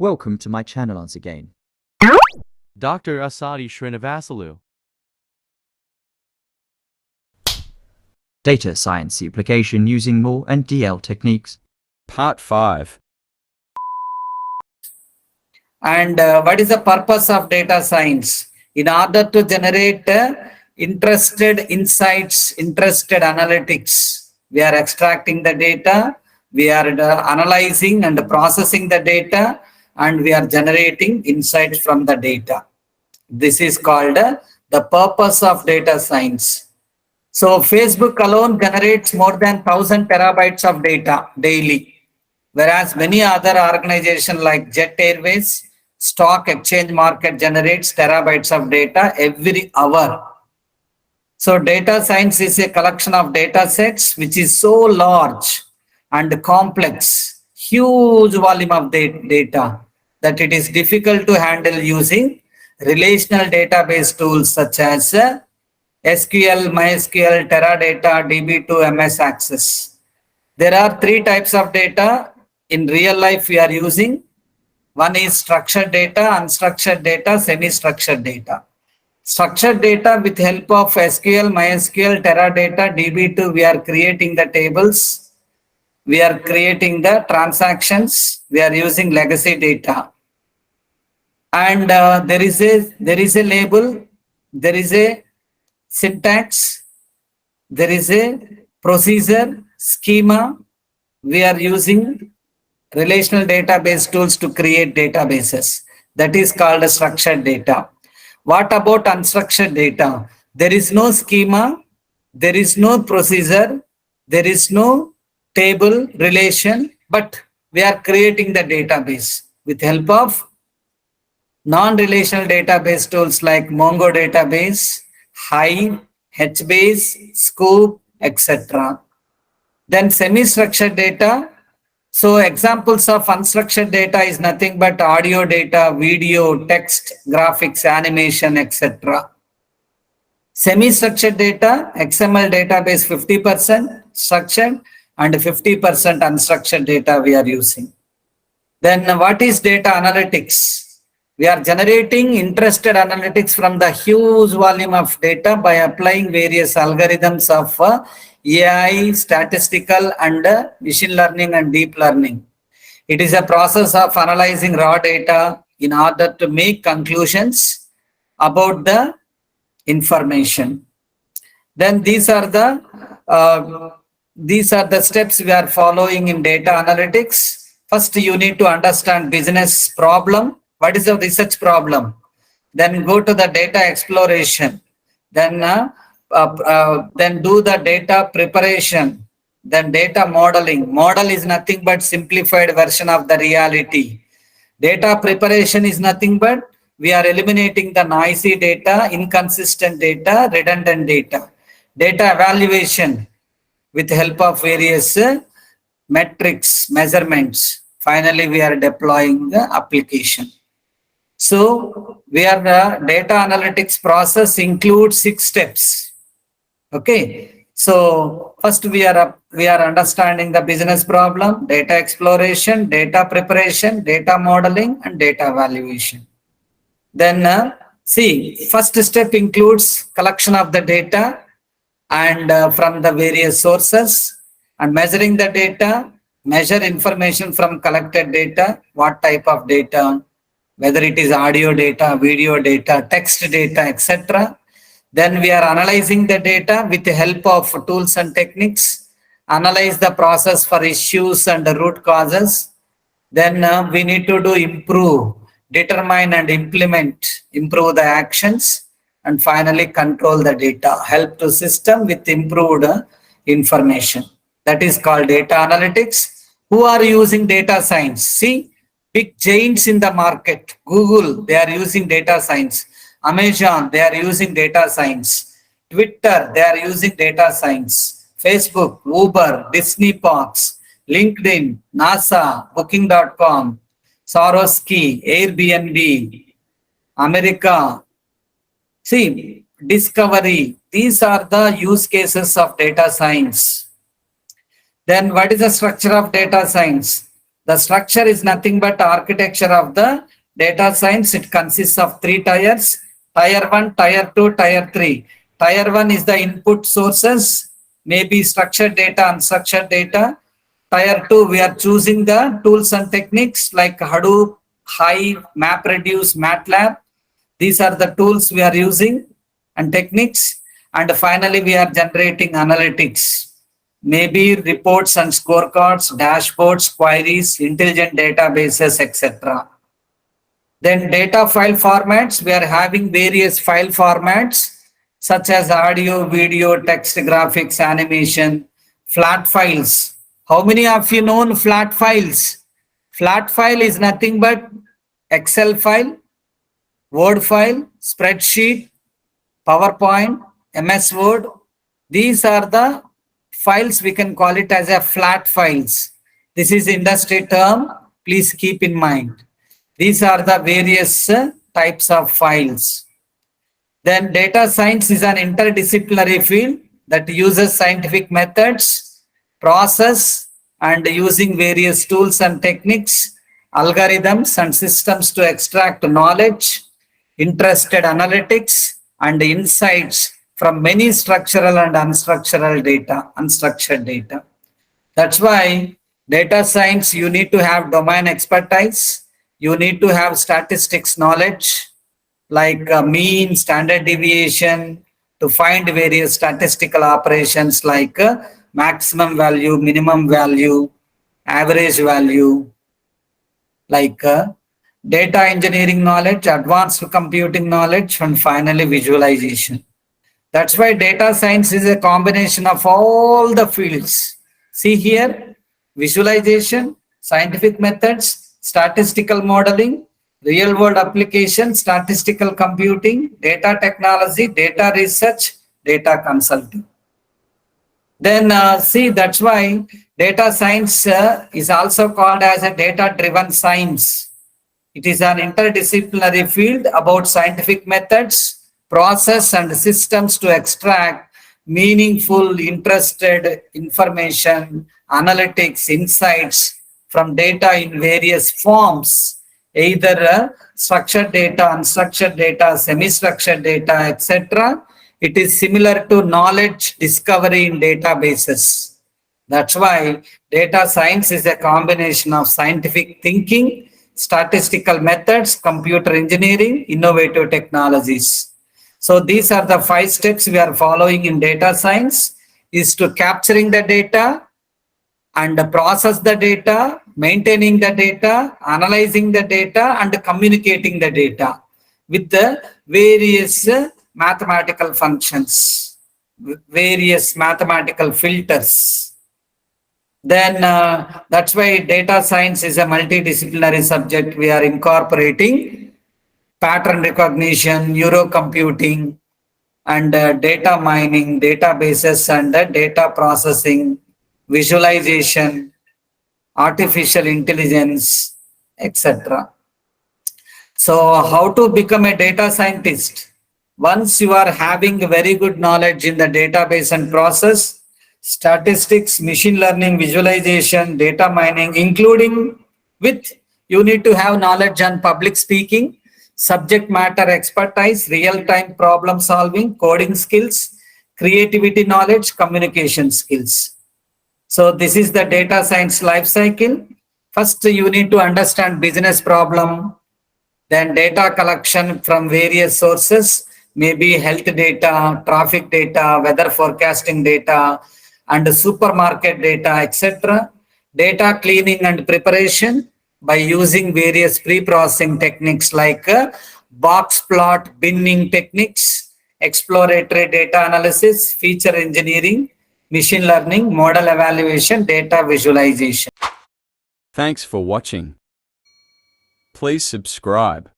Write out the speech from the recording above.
Welcome to my channel once again. Dr. Asadi Srinivasulu. Data science application using More and DL techniques. Part 5. And what is the purpose of data science? In order to generate interested insights, interested analytics, we are extracting the data, we are analyzing and processing the data, and we are generating insights from the data. This is called the purpose of data science. So Facebook alone generates more than 1,000 terabytes of data daily, whereas many other organizations like Jet Airways, stock exchange market generates terabytes of data every hour. So data science is a collection of data sets which is so large and complex, huge volume of data that it is difficult to handle using relational database tools such as SQL, MySQL, Teradata, DB2, MS Access. There are three types of data in real life we are using. One is structured data, unstructured data, semi-structured data. Structured data with help of SQL, MySQL, Teradata, DB2, we are creating the tables. We are creating the transactions. We are using legacy data. And there is a label, there is a syntax, there is a procedure, schema. We are using relational database tools to create databases. That is called a structured data. What about unstructured data? There is no schema, there is no procedure, there is no table relation, but we are creating the database with help of non-relational database tools like Mongo database, Hive, HBase, Scoop, etc. Then semi-structured data. So examples of unstructured data is nothing but audio data, video, text, graphics, animation, etc. Semi-structured data, XML database 50% structured and 50% unstructured data we are using. Then what is data analytics? We are generating interested analytics from the huge volume of data by applying various algorithms of AI, statistical and machine learning and deep learning. It is a process of analyzing raw data in order to make conclusions about the information. Then these are the steps we are following in data analytics. First, you need to understand business problem. What is the research problem? Then go to the data exploration. Then do the data preparation. Then data modeling. Model is nothing but simplified version of the reality. Data preparation is nothing but we are eliminating the noisy data, inconsistent data, redundant data. Data evaluation with help of various metrics, measurements. Finally, we are deploying the application. So we are the data analytics process includes 6 steps. Okay. So first we are understanding the business problem, data exploration, data preparation, data modeling, and data evaluation. Then first step includes collection of the data and from the various sources and measuring the data, measure information from collected data, what type of data, whether it is audio data, video data, text data, etc. Then we are analyzing the data with the help of tools and techniques, analyze the process for issues and the root causes. Then we need to do improve, determine and implement, improve the actions, and finally control the data, help to system with improved information. That is called data analytics. Who are using data science? See, big giants in the market, Google, they are using data science. Amazon, they are using data science. Twitter, they are using data science. Facebook, Uber, Disneypox, LinkedIn, NASA, Booking.com, Swarovski, Airbnb, America. See, Discovery. These are the use cases of data science. Then what is the structure of data science? The structure is nothing but architecture of the data science. It consists of 3 tiers: tier 1, tier 2, tier 3. Tier 1 is the input sources, maybe structured data, unstructured data. Tier 2, we are choosing the tools and techniques like Hadoop, Hive, MapReduce, MATLAB. These are the tools we are using and techniques. And finally, we are generating analytics, maybe reports and scorecards, dashboards, queries, intelligent databases, etc. Then data file formats, we are having various file formats such as audio, video, text, graphics, animation, flat files. How many of you know flat files? Flat file is nothing but Excel file, Word file, spreadsheet, PowerPoint, MS Word. These are the files, we can call it as a flat files. This is industry term, please keep in mind. These are the various types of files. Then data science is an interdisciplinary field that uses scientific methods, process, and using various tools and techniques, algorithms and systems to extract knowledge, interested analytics, and insights from many structural and unstructured data. That's why data science, you need to have domain expertise, you need to have statistics knowledge, like mean, standard deviation, to find various statistical operations like maximum value, minimum value, average value, like data engineering knowledge, advanced computing knowledge, and finally visualization. That's why data science is a combination of all the fields. See here, visualization, scientific methods, statistical modeling, real world application, statistical computing, data technology, data research, data consulting. Then see, that's why data science is also called as a data-driven science. It is an interdisciplinary field about scientific methods, process, and systems to extract meaningful, interested information, analytics, insights from data in various forms, either structured data, unstructured data, semi-structured data, etc. It is similar to knowledge discovery in databases. That's why data science is a combination of scientific thinking, statistical methods, computer engineering, innovative technologies. So these are the 5 steps we are following in data science, is to capturing the data and process the data, maintaining the data, analyzing the data, and communicating the data with the various mathematical functions, various mathematical filters. Then that's why data science is a multidisciplinary subject. We are incorporating pattern recognition, neurocomputing, and data mining, databases, and data processing, visualization, artificial intelligence, etc. So how to become a data scientist? Once you are having very good knowledge in the database and process, statistics, machine learning, visualization, data mining, including with, you need to have knowledge on public speaking, subject matter expertise, real-time problem solving, coding skills, creativity knowledge, communication skills. So this is the data science life cycle. First, you need to understand business problem, then data collection from various sources, maybe health data, traffic data, weather forecasting data, and supermarket data, etc. Data cleaning and preparation by using various pre-processing techniques like box plot, binning techniques, exploratory data analysis, feature engineering, machine learning, model evaluation, data visualization. Thanks for watching. Please subscribe.